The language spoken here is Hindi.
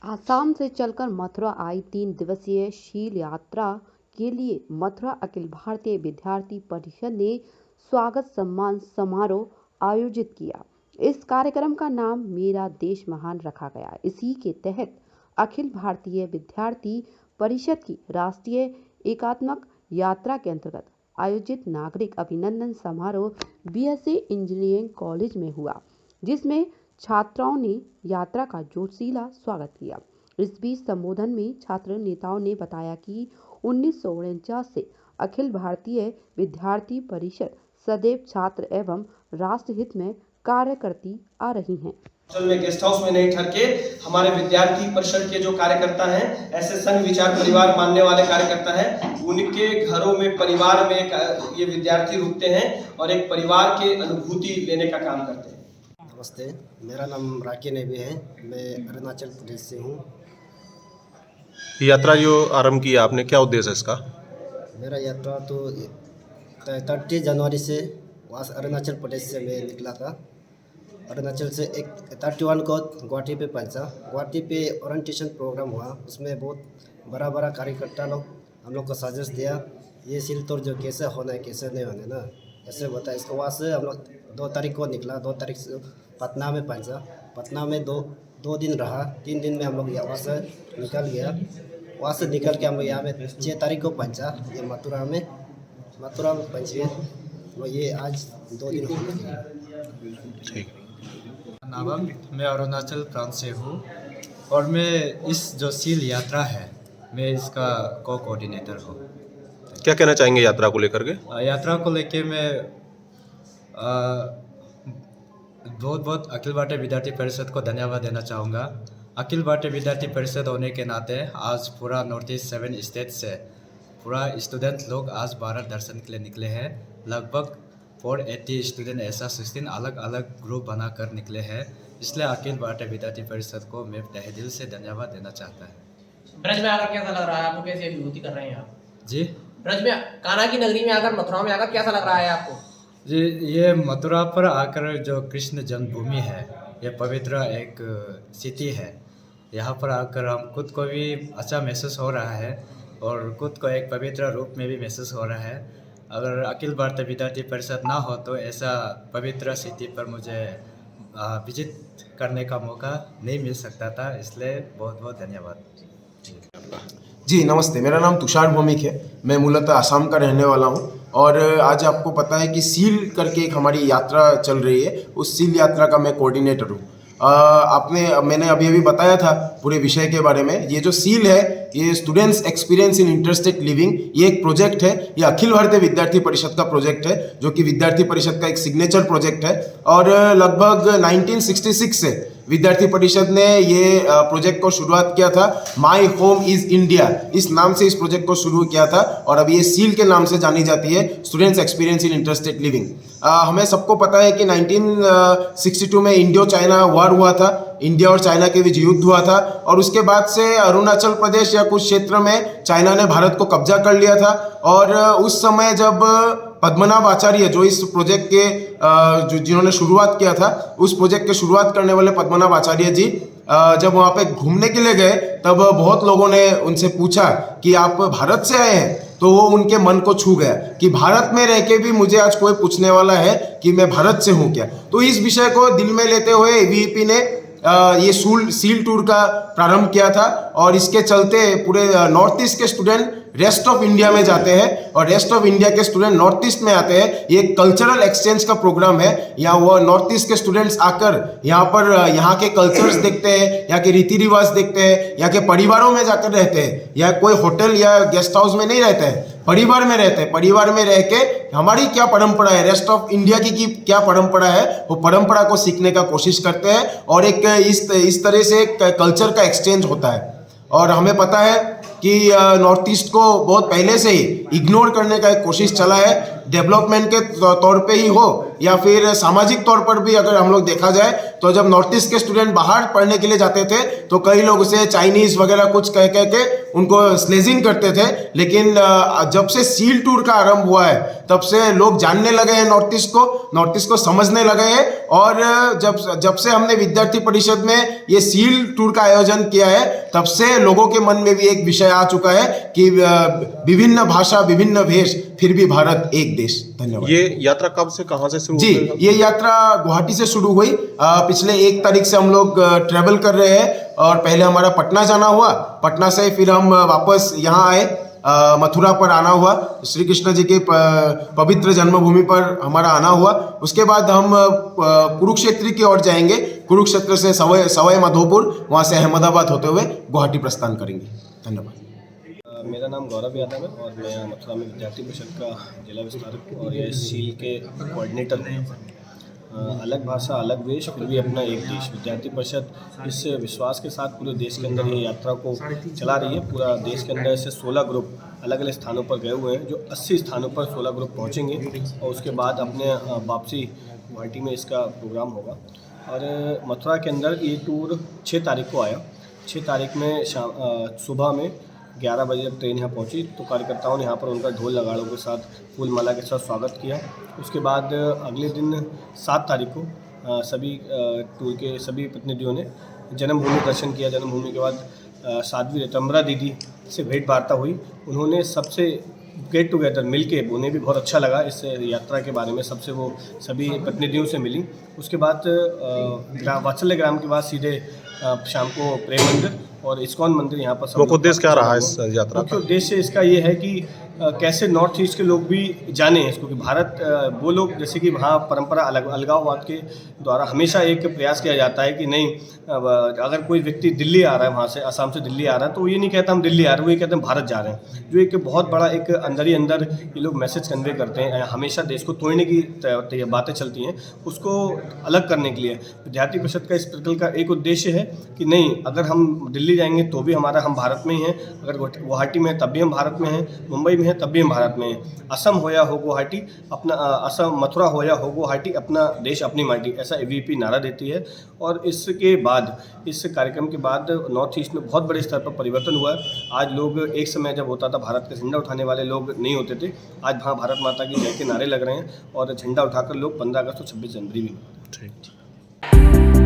आसाम से चलकर मथुरा आई 3 दिवसीय शील यात्रा के लिए मथुरा अखिल भारतीय विद्यार्थी परिषद ने स्वागत सम्मान समारोह आयोजित किया। इस कार्यक्रम का नाम मेरा देश महान रखा गया। इसी के तहत अखिल भारतीय विद्यार्थी परिषद की राष्ट्रीय एकात्मक यात्रा के अंतर्गत आयोजित नागरिक अभिनंदन समारोह बीएसए इंजीनियरिंग कॉलेज में हुआ, जिसमें छात्राओं ने यात्रा का जोशीला स्वागत किया। इस बीच संबोधन में छात्र नेताओं ने बताया कि 1949 से अखिल भारतीय विद्यार्थी परिषद सदैव छात्र एवं राष्ट्रहित में कार्य करती आ रही है। में गेस्ट हाउस में नहीं ठहर के हमारे विद्यार्थी परिषद के जो कार्यकर्ता हैं, ऐसे संघ विचार परिवार मानने वाले कार्यकर्ता हैं, उनके घरों में परिवार में ये विद्यार्थी रुकते हैं और एक परिवार के अनुभूति लेने का काम करते हैं। नमस्ते, मेरा नाम राकी नेबी है। मैं अरुणाचल प्रदेश से हूँ। यात्रा जो आरंभ की आपने, क्या उद्देश्य है इसका? मेरा यात्रा तो 30 जनवरी से वहाँ अरुणाचल प्रदेश से मैं निकला था। अरुणाचल से 31 को गुवाहाटी पे पहुँचा। गुवाहाटी पे ओरिएंटेशन प्रोग्राम हुआ, उसमें बहुत बड़ा बड़ा कार्यकर्ता लोग हम लोग को सजेस्ट दिया, ये सील तोड़ जो कैसे होना है कैसे नहीं होना है ना, ऐसे बताया। इसको वहाँ से हम लोग 2 तारीख को निकला। 2 तारीख से पटना में पहुँचा। पटना में दो दिन रहा। 3 दिन में हम लोग वहाँ से निकल गया। वहाँ से निकल के हम लोग यहाँ में 6 तारीख को पहुँचा, ये मथुरा में पहुँचे। वो ये आज 2 दिन हो गए। ठीक। नावम, मैं अरुणाचल प्रांत से हूँ और मैं इस जो सील यात्रा है, मैं इसका कोऑर्डिनेटर हूँ। क्या कहना चाहेंगे यात्रा को लेकर के? यात्रा को लेके मैं बहुत बहुत अखिल भारतीय विद्यार्थी परिषद को धन्यवाद देना चाहूँगा। अखिल भारतीय विद्यार्थी परिषद होने के नाते आज पूरा नॉर्थ ईस्ट 7 स्टेट से पूरा स्टूडेंट लोग आज भारत दर्शन के लिए निकले हैं। लगभग 480 स्टूडेंट ऐसा 16 अलग अलग ग्रुप बनाकर निकले हैं। इसलिए अखिल भारतीय विद्यार्थी परिषद को मैं तहे दिल से धन्यवाद देना चाहता है। ब्रज में आकर कैसा लग रहा है आपको? कैसी अनुभूति कर रहे हैं आप? जी, ब्रज में, कान्हा की नगरी में आकर, मथुरा में आकर कैसा लग रहा है आपको? जी, ये मथुरा पर आकर जो कृष्ण जन्मभूमि है, ये पवित्र एक सिटी है। यहाँ पर आकर हम खुद को भी अच्छा महसूस हो रहा है और खुद को एक पवित्र रूप में भी महसूस हो रहा है। अगर अखिल भारतीय विद्यार्थी परिषद ना हो तो ऐसा पवित्र सिटी पर मुझे विजिट करने का मौका नहीं मिल सकता था। इसलिए बहुत बहुत धन्यवाद। जी नमस्ते, मेरा नाम तुषार भौमिक है। मैं मूलतः आसाम का रहने वाला हूं और आज आपको पता है कि सील करके एक हमारी यात्रा चल रही है। उस सील यात्रा का मैं कोऑर्डिनेटर हूं। मैंने अभी बताया था पूरे विषय के बारे में। ये जो सील है, ये students experience in interstate living, ये एक प्रोजेक्ट है। ये अखिल भारतीय विद्यार्थी परिषद का प्रोजेक्ट है, जो कि विद्यार्थी परिषद का एक सिग्नेचर प्रोजेक्ट है। और लगभग 1966 से विद्यार्थी परिषद ने ये प्रोजेक्ट को शुरुआत किया था। माई होम इज इंडिया, इस नाम से इस प्रोजेक्ट को शुरू किया था और अब ये सील के नाम से जानी जाती है, students experience in interstate living. हमें सबको पता है कि 1962 में इंडियो चाइना वॉर हुआ था। इंडिया और चाइना के बीच युद्ध हुआ था और उसके बाद से अरुणाचल प्रदेश या कुछ क्षेत्र में चाइना ने भारत को कब्जा कर लिया था। और उस समय जब पद्मनाभ आचार्य, जो इस प्रोजेक्ट के जिन्होंने शुरुआत किया था, उस प्रोजेक्ट के शुरुआत करने वाले पद्मनाभ आचार्य जी जब वहाँ पे घूमने के लिए गए, तब बहुत लोगों ने उनसे पूछा कि आप भारत से आए हैं। तो वो उनके मन को छू गया कि भारत में रह के भी मुझे आज कोई पूछने वाला है कि मैं भारत से हूँ क्या। तो इस विषय को दिल में लेते हुए एबीवीपी ने ये सील टूर का प्रारंभ किया था और इसके चलते पूरे नॉर्थ ईस्ट के स्टूडेंट रेस्ट ऑफ इंडिया में जाते हैं और रेस्ट ऑफ इंडिया के स्टूडेंट नॉर्थ ईस्ट में आते हैं। ये एक कल्चरल एक्सचेंज का प्रोग्राम है। यहाँ वो नॉर्थ ईस्ट के स्टूडेंट्स आकर यहाँ पर यहाँ के कल्चर्स देखते हैं, यहाँ के रीति रिवाज देखते हैं, यहाँ के परिवारों में जाकर रहते हैं। यहाँ कोई होटल या गेस्ट हाउस में नहीं रहते हैं, परिवार में रहते हैं। परिवार में रह के हमारी क्या परंपरा है, रेस्ट ऑफ इंडिया की क्या परंपरा है, वो परंपरा को सीखने का कोशिश करते हैं और एक इस तरह से एक कल्चर का एक्सचेंज होता है। और हमें पता है कि नॉर्थ ईस्ट को बहुत पहले से ही इग्नोर करने का एक कोशिश चला है। डेवलपमेंट के तौर पे ही हो या फिर सामाजिक तौर पर भी अगर हम लोग देखा जाए तो जब नॉर्थ ईस्ट के स्टूडेंट बाहर पढ़ने के लिए जाते थे तो कई लोग उसे चाइनीज वगैरह कुछ कह कह के उनको स्लेजिंग करते थे, लेकिन जब से सील टूर का आरंभ हुआ है तब से लोग जानने लगे हैं नॉर्थ ईस्ट को समझने लगे हैं। और जब से हमने विद्यार्थी परिषद में ये सील टूर का आयोजन किया है तब से लोगों के मन में भी एक विषय आ चुका है कि विभिन्न भाषा विभिन्न भेष फिर भी भारत एक देश। धन्यवाद। ये यात्रा कब से कहाँ से शुरू जी, हुई? ये यात्रा गुवाहाटी से शुरू हुई। पिछले 1 तारीख से हम लोग ट्रेवल कर रहे हैं और पहले हमारा पटना जाना हुआ, पटना से फिर हम वापस यहाँ आए, मथुरा पर आना हुआ, श्री कृष्ण जी के पवित्र जन्मभूमि पर हमारा आना हुआ। उसके बाद हम कुरुक्षेत्र की ओर जाएंगे, कुरुक्षेत्र से सवाई माधोपुर, वहाँ से अहमदाबाद होते हुए गुवाहाटी प्रस्थान करेंगे। धन्यवाद। मेरा नाम गौरव यादव है और मैं मथुरा में विद्यार्थी परिषद का जिला विस्तारक और ये सील के कोऑर्डिनेटर हूँ। अलग भाषा अलग वेश फिर भी अपना एक देश। विद्यार्थी परिषद इस विश्वास के साथ पूरे देश के अंदर ये यात्रा को चला रही है। पूरा देश के अंदर से 16 ग्रुप अलग अलग स्थानों पर गए हुए हैं, जो 80 स्थानों पर 16 ग्रुप पहुँचेंगे और उसके बाद अपने वापसी गुवाहाटी में इसका प्रोग्राम होगा। और मथुरा के अंदर ये टूर 6 तारीख को आया। 6 तारीख में सुबह में 11 बजे जब ट्रेन यहाँ पहुँची तो कार्यकर्ताओं ने यहाँ पर उनका ढोल नगाड़ों के साथ फूल माला के साथ स्वागत किया। उसके बाद अगले दिन 7 तारीख को सभी टूर के सभी प्रतिनिधियों ने जन्मभूमि दर्शन किया। जन्मभूमि के बाद साध्वी ऋतंबरा दीदी से भेंट वार्ता हुई। उन्होंने सबसे गेट टुगेदर मिल के उन्हें भी बहुत अच्छा लगा इस यात्रा के बारे में, सबसे वो सभी प्रतिनिधियों से मिली। उसके बाद वात्सल्य ग्राम के बाद सीधे शाम को प्रेम मंदिर और इस्कॉन मंदिर यहाँ पर। मुख्य उद्देश्य क्या रहा इस यात्रा का? मुख्य उद्देश्य इसका ये है कि कैसे नॉर्थ ईस्ट के लोग भी जाने इसको कि भारत वो लोग जैसे कि वहाँ परंपरा अलगाववाद के द्वारा हमेशा एक प्रयास किया जाता है कि नहीं, अगर कोई व्यक्ति दिल्ली आ रहा है, वहाँ से असम से दिल्ली आ रहा है तो ये नहीं कहता हम दिल्ली आ रहे हैं, वो ये कहते हैं भारत जा रहे हैं। जो एक बहुत बड़ा एक अंदर ही अंदर ये लोग मैसेज कन्वे करते हैं। हमेशा देश को तोड़ने की बातें चलती हैं, उसको अलग करने के लिए विद्यार्थी परिषद का इस सर्कल का एक उद्देश्य है कि नहीं, अगर हम दिल्ली जाएंगे तो भी हम भारत में ही हैं, अगर गुवाहाटी में तब भी हम भारत में हैं, मुंबई में है तब भी हम भारत में हैं। असम हो या हो गुवाहाटी अपना, असम मथुरा हो या हो गुवाहाटी, अपना देश अपनी माटी, ऐसा AVP नारा देती है। और इसके बाद इस कार्यक्रम के बाद नॉर्थ ईस्ट में बहुत बड़े स्तर पर परिवर्तन हुआ है। आज लोग, एक समय जब होता था भारत का झंडा उठाने वाले लोग नहीं होते थे, आज वहाँ भारत माता की जय के नारे लग रहे हैं और झंडा उठाकर लोग 15 अगस्त और 26 जनवरी भी। ठीक।